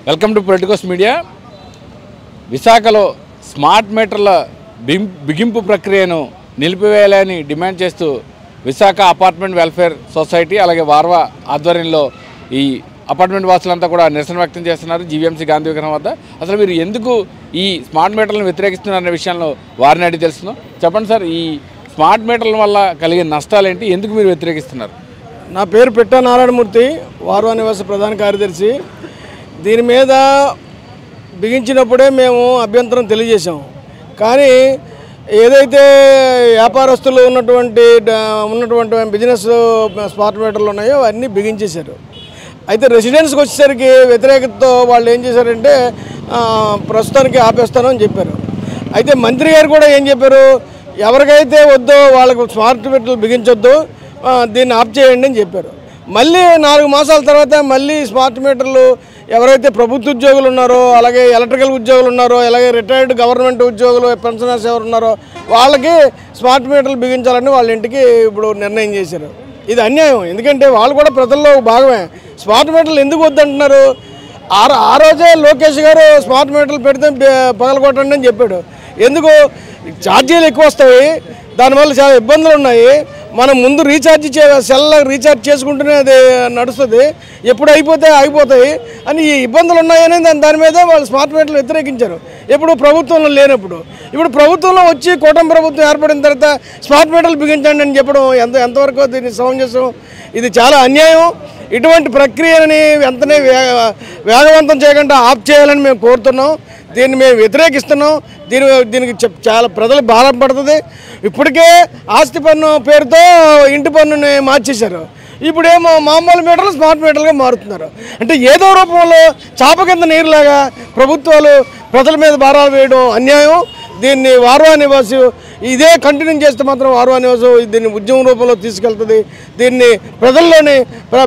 Welcome to Politicos media. విశాఖలో smart మీటర్ల బిగింపు ప్రక్రియను నిలిపివేయాలని డిమాండ్ చేస్తూ విశాఖ అపార్ట్మెంట్ వెల్ఫేర్ సొసైటీ అలాగే వార్వా ఆధ్వర్యంలో ఈ అపార్ట్మెంట్ వాసులంతా కూడా నిరసన వ్యక్తం చేస్తున్నారు జీవీఎంసీ గాంధీ విగ్రహం వద్ద. అసలు మీరు ఎందుకు ఈ స్మార్ట్ మీటర్లను వ్యతిరేకిస్తున్నారనే విషయంలో వారిని అడిగి తెలుస్తున్నాం. చెప్పండి సార్, ఈ స్మార్ట్ మీటర్ల వల్ల కలిగే నష్టాలు ఏంటి, ఎందుకు మీరు వ్యతిరేకిస్తున్నారు? నా పేరు పిట్టా నారాయణమూర్తి, వార్వా నివాస ప్రధాన కార్యదర్శి. దీని మీద బిగించినప్పుడే మేము అభ్యంతరం తెలియజేసాం. కానీ ఏదైతే వ్యాపారస్తులు ఉన్నటువంటి బిజినెస్ స్మార్ట్ మీటర్లు ఉన్నాయో అవన్నీ బిగించేశారు. అయితే రెసిడెన్స్కి వచ్చేసరికి వ్యతిరేకతతో వాళ్ళు ఏం చేశారంటే ప్రస్తుతానికి ఆపేస్తానని చెప్పారు. అయితే మంత్రి గారు కూడా ఏం చెప్పారు, ఎవరికైతే వద్దో వాళ్ళకు స్మార్ట్ మీటర్లు బిగించొద్దు, దీన్ని ఆఫ్ చేయండి అని చెప్పారు. మళ్ళీ 4 మాసాల తర్వాత మళ్ళీ స్మార్ట్ మీటర్లు ఎవరైతే ప్రభుత్వ ఉద్యోగులు ఉన్నారో, అలాగే ఎలక్ట్రికల్ ఉద్యోగులు ఉన్నారో, అలాగే రిటైర్డ్ గవర్నమెంట్ ఉద్యోగులు పెన్షనర్స్ ఎవరు ఉన్నారో వాళ్ళకి స్మార్ట్ మీటర్లు బిగించాలని వాళ్ళ ఇంటికి ఇప్పుడు నిర్ణయం చేశారు. ఇది అన్యాయం. ఎందుకంటే వాళ్ళు కూడా ప్రజల్లో భాగమే. స్మార్ట్ మీటర్లు ఎందుకు వద్దంటున్నారు? ఆ రోజే లోకేష్ గారు స్మార్ట్ మీటర్లు పెడితే పగలగొట్టండి అని చెప్పాడు. ఎందుకు? ఛార్జీలు ఎక్కువ వస్తాయి, దానివల్ల చాలా ఇబ్బందులు ఉన్నాయి. మనం ముందు సెల్ రీఛార్జ్ చేసుకుంటూనే అది నడుస్తుంది, ఎప్పుడు అయిపోతే ఆగిపోతాయి అని ఈ ఇబ్బందులు ఉన్నాయని దాని మీద వాళ్ళు స్మార్ట్ మీటర్లు వ్యతిరేకించారు. ఎప్పుడు ప్రభుత్వంలో లేనప్పుడు. ఇప్పుడు ప్రభుత్వంలో వచ్చి కూటమి ప్రభుత్వం ఏర్పడిన తర్వాత స్మార్ట్ మీటర్లు బిగించండి అని చెప్పడం ఎంతవరకు దీన్ని సమంజసం? ఇది చాలా అన్యాయం. ఇటువంటి ప్రక్రియని వెంటనే వేగవంతం చేయకుండా ఆఫ్ చేయాలని మేము కోరుతున్నాం. దీన్ని మేము వ్యతిరేకిస్తున్నాం. దీనికి చాలా ప్రజలు భారం పడుతుంది. ఇప్పటికే ఆస్తి పన్ను పేరుతో ఇంటి పన్నుని మార్చేశారు. ఇప్పుడేమో మామూలు మీటర్లు స్మార్ట్ మీటర్లుగా మారుతున్నారు. అంటే ఏదో రూపంలో చాప కింద నీరులాగా ప్రభుత్వాలు ప్రజల మీద భారాలు వేయడం అన్యాయం. దీన్ని వార్వా నివాసి ఇదే కంటిన్యూ చేస్తే మాత్రం వార్వా నివాసం దీన్ని ఉద్యమం రూపంలో తీసుకెళ్తుంది. దీన్ని ప్రజల్లోనే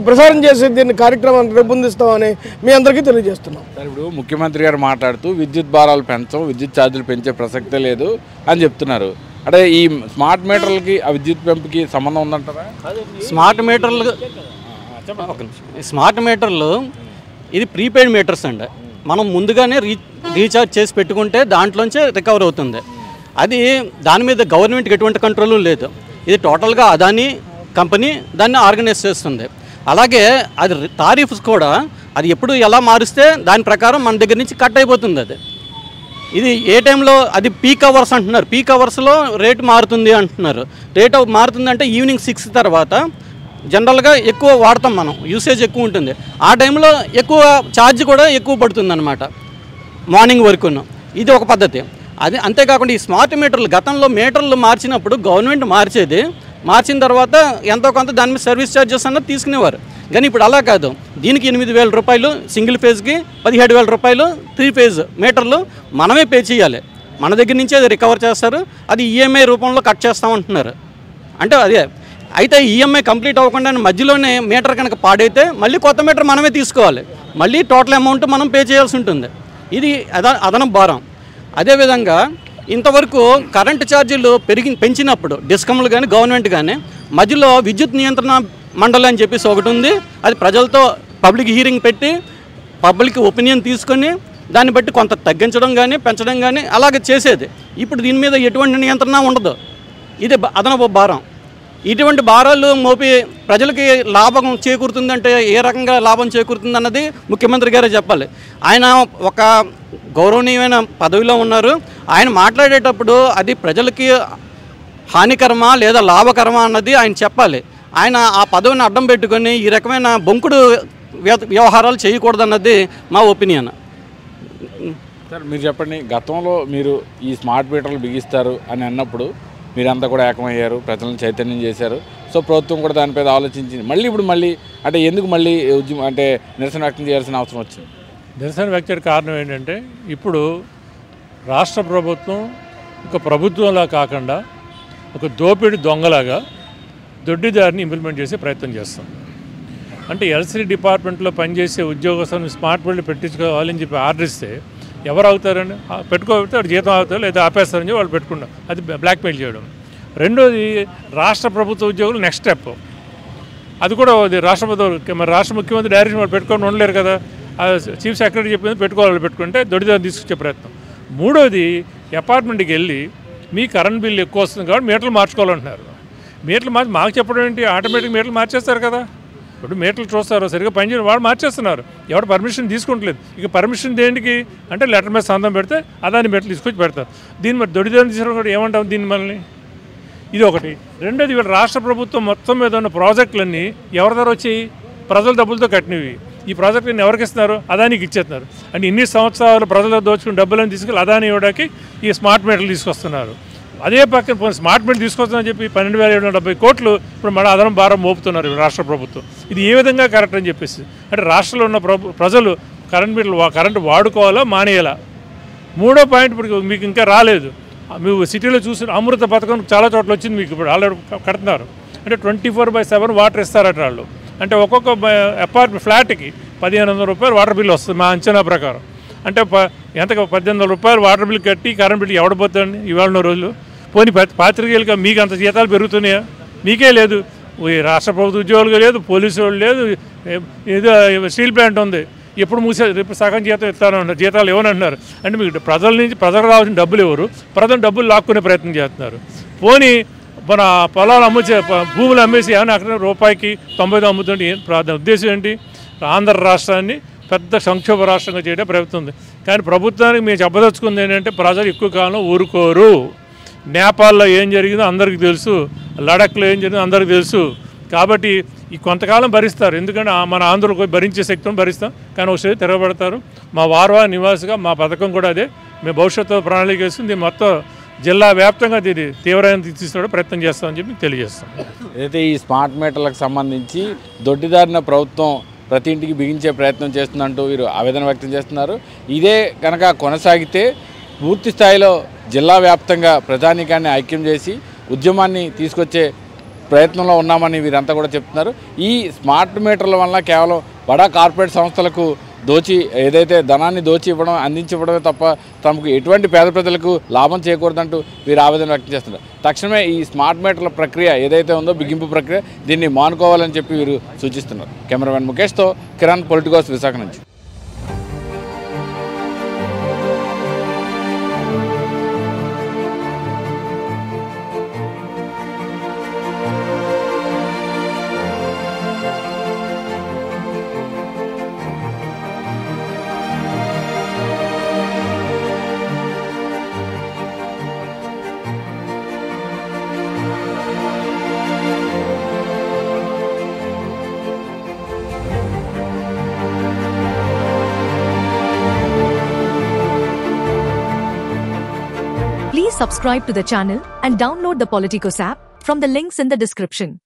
ప్రసారం చేసి దీన్ని కార్యక్రమాన్ని రూపొందిస్తామని మీ అందరికీ తెలియజేస్తున్నాం. సార్, ఇప్పుడు ముఖ్యమంత్రి గారు మాట్లాడుతూ విద్యుత్ భారాలు పెంచం, విద్యుత్ ఛార్జీలు పెంచే ప్రసక్తే లేదు అని చెప్తున్నారు. అంటే ఈ స్మార్ట్ మీటర్లకి ఆ విద్యుత్ పెంపుకి సంబంధం ఉందంటారా? స్మార్ట్ మీటర్లు ఇది ప్రీపెయిడ్ మీటర్స్ అండి. మనం ముందుగానే రీఛార్జ్ చేసి పెట్టుకుంటే దాంట్లోంచే రికవర్ అవుతుంది. అది దాని మీద గవర్నమెంట్కి ఎటువంటి కంట్రోల్ లేదు. ఇది టోటల్గా అదాని కంపెనీ దాన్ని ఆర్గనైజ్ చేస్తుంది. అలాగే అది టారిఫ్స్ కూడా అది ఎప్పుడు ఎలా మారిస్తే దాని ప్రకారం మన దగ్గర నుంచి కట్ అయిపోతుంది. ఇది ఏ టైంలో అది పీక్ అవర్స్ అంటున్నారు, పీక్ అవర్స్లో రేటు మారుతుంది అంటున్నారు. రేటు మారుతుంది అంటే ఈవినింగ్ 6 తర్వాత జనరల్గా ఎక్కువ వాడతాం, మనం యూసేజ్ ఎక్కువ ఉంటుంది. ఆ టైంలో ఎక్కువ ఛార్జ్ కూడా ఎక్కువ పడుతుంది అన్నమాట, మార్నింగ్ వరకును. ఇది ఒక పద్ధతి. అది అంతేకాకుండా ఈ స్మార్ట్ మీటర్లు గతంలో మీటర్లు మార్చినప్పుడు గవర్నమెంట్ మార్చిన తర్వాత ఎంతో కొంత దాని మీద సర్వీస్ ఛార్జెస్ అన్నది తీసుకునేవారు. కానీ ఇప్పుడు అలా కాదు. దీనికి 8,000 రూపాయలు సింగిల్ ఫేజ్కి, 17,000 రూపాయలు 3 ఫేజ్ మీటర్లు మనమే పే చేయాలి. మన దగ్గర నుంచి అది రికవర్ చేస్తారు. అది ఈఎంఐ రూపంలో కట్ చేస్తామంటున్నారు. అంటే అదే అయితే ఈఎంఐ కంప్లీట్ అవ్వకుండా మధ్యలోనే మీటర్ కనుక పాడైతే మళ్ళీ కొత్త మీటర్ మనమే తీసుకోవాలి, మళ్ళీ టోటల్ అమౌంట్ మనం పే చేయాల్సి ఉంటుంది. ఇది అదనం భారం. అదేవిధంగా ఇంతవరకు కరెంటు ఛార్జీలు పెంచినప్పుడు డిస్కమ్లు కానీ గవర్నమెంట్ కానీ మధ్యలో విద్యుత్ నియంత్రణ మండలి అని చెప్పేసి ఒకటి ఉంది. అది ప్రజలతో పబ్లిక్ హీరింగ్ పెట్టి పబ్లిక్ ఒపీనియన్ తీసుకొని దాన్ని బట్టి కొంత తగ్గించడం కానీ పెంచడం కానీ అలాగే చేసేది. ఇప్పుడు దీని మీద ఎటువంటి నియంత్రణ ఉండదు. ఇది అదనపు భారం. ఇటువంటి భారాలు మోపి ప్రజలకి లాభం చేకూరుతుందంటే ఏ రకంగా లాభం చేకూరుతుంది అన్నది ముఖ్యమంత్రి గారే చెప్పాలి. ఆయన ఒక గౌరవనీయమైన పదవిలో ఉన్నారు. ఆయన మాట్లాడేటప్పుడు అది ప్రజలకి హానికరమా లేదా లాభకరమా అన్నది ఆయన చెప్పాలి. ఆయన ఆ పదవిని అడ్డం పెట్టుకొని ఈ రకమైన బొంకుడు వ్యవహారాలు చేయకూడదన్నది మా ఒపీనియన్. సార్, మీరు చెప్పండి, గతంలో మీరు ఈ స్మార్ట్ మీటర్లు బిగిస్తారు అని అన్నప్పుడు మీరంతా కూడా ఏకమయ్యారు, ప్రజలను చైతన్యం చేశారు. సో ప్రభుత్వం కూడా దానిపై ఆలోచించింది. ఇప్పుడు అంటే ఎందుకు మళ్ళీ అంటే నిరసన వ్యక్తం చేయాల్సిన అవసరం వచ్చింది? నిరసన వ్యక్తి కారణం ఏంటంటే ఇప్పుడు రాష్ట్ర ప్రభుత్వం ఒక ప్రభుత్వంలా కాకుండా ఒక దోపిడి దొంగలాగా దొడ్డిదారిని ఇంప్లిమెంట్ చేసే ప్రయత్నం చేస్తాం. అంటే ఎలక్ట్రిసిటీ డిపార్ట్మెంట్లో పనిచేసే ఉద్యోగస్తులను స్మార్ట్ మీటర్లు పెట్టించుకోవాలని చెప్పి ఆర్డర్ ఇస్తే ఎవరు అవుతారని పెట్టుకోకపోతే వాడు జీతం అవుతారు, లేదా ఆపేస్తారని చెప్పి వాళ్ళు పెట్టుకుంటారు. అది బ్లాక్మెయిల్ చేయడం. రెండోది రాష్ట్ర ప్రభుత్వ ఉద్యోగులు నెక్స్ట్ స్టెప్. అది కూడా రాష్ట్ర ప్రభుత్వం, మరి రాష్ట్ర ముఖ్యమంత్రి డైరెక్షన్ వాళ్ళు పెట్టుకొని ఉండలేరు కదా. చీఫ్ సెక్రటరీ చెప్పింది పెట్టుకుంటే దొడ్డిదారిని తీసుకొచ్చే ప్రయత్నం. మూడోది అపార్ట్మెంట్కి వెళ్ళి మీ కరెంట్ బిల్లు ఎక్కువ వస్తుంది కాబట్టి మీటర్లు మార్చుకోవాలంటున్నారు. మీటర్లు మాకు చెప్పడం ఏంటి? ఆటోమేటిక్ మీటర్లు మార్చేస్తారు కదా. ఇప్పుడు మీటర్లు చూస్తారు సరిగ్గా పనిచేయడం వాడు మార్చేస్తున్నారు. ఎవరు పర్మిషన్ తీసుకుంటలేదు. ఇక పర్మిషన్ దేనికి అంటే లెటర్ మీద సంతకం పెడితే అదాని మీటర్లు తీసుకొచ్చి పెడతారు. దీన్ని మరి దొడ్డిదారిని తీసుకోవడం కూడా ఏమంటాం దీన్ని మనల్ని? ఇది ఒకటి. రెండోది వీళ్ళు రాష్ట్ర ప్రభుత్వం మొత్తం మీద ఉన్న ప్రాజెక్టులన్నీ ఎవరి దగ్గర వచ్చి ప్రజల డబ్బులతో కట్టినవి. ఈ ప్రాజెక్టులను ఎవరికి ఇస్తున్నారు? అదానికి ఇచ్చేస్తున్నారు. అంటే ఇన్ని సంవత్సరాలు ప్రజలు దోచుకుని డబ్బులను తీసుకెళ్ళి అదాని ఇవ్వడానికి ఈ స్మార్ట్ మీటర్లు తీసుకొస్తున్నారు. అదే పక్కన స్మార్ట్ మీటర్ తీసుకొస్తామని చెప్పి 12,770 కోట్లు ఇప్పుడు మన అదనం భారం మోపుతున్నారు రాష్ట్ర ప్రభుత్వం. ఇది ఏ విధంగా కరెక్ట్ అని చెప్పేసి అంటే రాష్ట్రంలో ఉన్న ప్రజలు కరెంటు వాడుకోవాలా మానేయాలా? మూడో పాయింట్ ఇప్పుడు మీకు ఇంకా రాలేదు. మీరు సిటీలో చూసిన అమృత పథకం చాలా చోట్ల వచ్చింది. మీకు ఇప్పుడు ఆల్రెడీ కడుతున్నారు. అంటే 24/7 వాటర్ ఇస్తారట వాళ్ళు. అంటే ఒక్కొక్క అపార్ట్మెంట్ ఫ్లాట్కి 1,500 రూపాయలు వాటర్ బిల్ వస్తుంది మా అంచనా ప్రకారం. అంటే ఎంతగా 1,800 రూపాయలు వాటర్ బిల్ కట్టి కరెంట్ బిల్ ఎవడపోతుంది ఇవాళ రోజులు. పోనీ పాత్రికేయులుగా మీకు అంత జీతాలు పెరుగుతున్నాయా? మీకే లేదు. రాష్ట్ర ప్రభుత్వ ఉద్యోగులుగా లేదు, పోలీసు వాళ్ళు లేదు, ఏదో స్టీల్ ప్లాంట్ ఉంది. ఎప్పుడు రేపు సగం జీతం ఇస్తానంటారు, జీతాలు ఇవ్వనంటున్నారు. అంటే మీకు ప్రజలకు రావాల్సిన డబ్బులు ఎవరు? ప్రజలు డబ్బులు లాక్కునే ప్రయత్నం చేస్తున్నారు. పోనీ మన పొలాలు భూములు అమ్మేసి ఏమైనా అక్కడ రూపాయికి 90 అమ్ముతుంటే ఉద్దేశం ఏంటి? ఆంధ్ర రాష్ట్రాన్ని పెద్ద సంక్షోభ రాష్ట్రంగా చేయడం ప్రభుత్వం ఉంది. కానీ ప్రభుత్వానికి మేము చెప్పదలుచుకుంది ఏంటంటే ప్రజలు ఎక్కువ కాలం ఊరుకోరు. నేపాల్లో ఏం జరిగిందో అందరికీ తెలుసు, లడఖ్లో ఏం జరిగిందో అందరికీ తెలుసు. కాబట్టి ఈ కొంతకాలం భరిస్తారు. ఎందుకంటే మన ఆంధ్రులకు భరించే శక్తిని భరిస్తాం. కానీ ఒకసారి తిరగబడతారు. మా వార్వా నివాసిగా మా పథకం కూడా అదే. మేము భవిష్యత్తు ప్రణాళిక వేస్తుంది. మొత్తం జిల్లా వ్యాప్తంగా ఇది తీవ్రమైన తీసుకునే ప్రయత్నం చేస్తామని చెప్పి తెలియజేస్తాం. అయితే ఈ స్మార్ట్ మీటర్లకు సంబంధించి దొడ్డిదారిన ప్రభుత్వం ప్రతి ఇంటికి బిగించే ప్రయత్నం చేస్తుందంటూ వీరు ఆవేదన వ్యక్తం చేస్తున్నారు. ఇదే కనుక కొనసాగితే పూర్తి స్థాయిలో జిల్లా వ్యాప్తంగా ప్రజానీకాన్ని ఐక్యం చేసి ఉద్యమాన్ని తీసుకొచ్చే ప్రయత్నంలో ఉన్నామని వీరంతా కూడా చెప్తున్నారు. ఈ స్మార్ట్ మీటర్ల వల్ల కేవలం బడా కార్పొరేట్ సంస్థలకు ఏదైతే ధనాన్ని ఇవ్వడం అందించివ్వడమే తప్ప తమకు ఎటువంటి పేద ప్రజలకు లాభం చేకూరదంటూ వీరు ఆవేదన వ్యక్తం చేస్తున్నారు. తక్షణమే ఈ స్మార్ట్ మీటర్ల ప్రక్రియ ఏదైతే ఉందో బిగింపు ప్రక్రియ దీన్ని మానుకోవాలని చెప్పి వీరు సూచిస్తున్నారు. కెమెరామెన్ ముఖేష్తో కిరణ్, పొలిటికోస్, విశాఖ నుంచి. Please subscribe to the channel and download the Politicos app from the links in the description.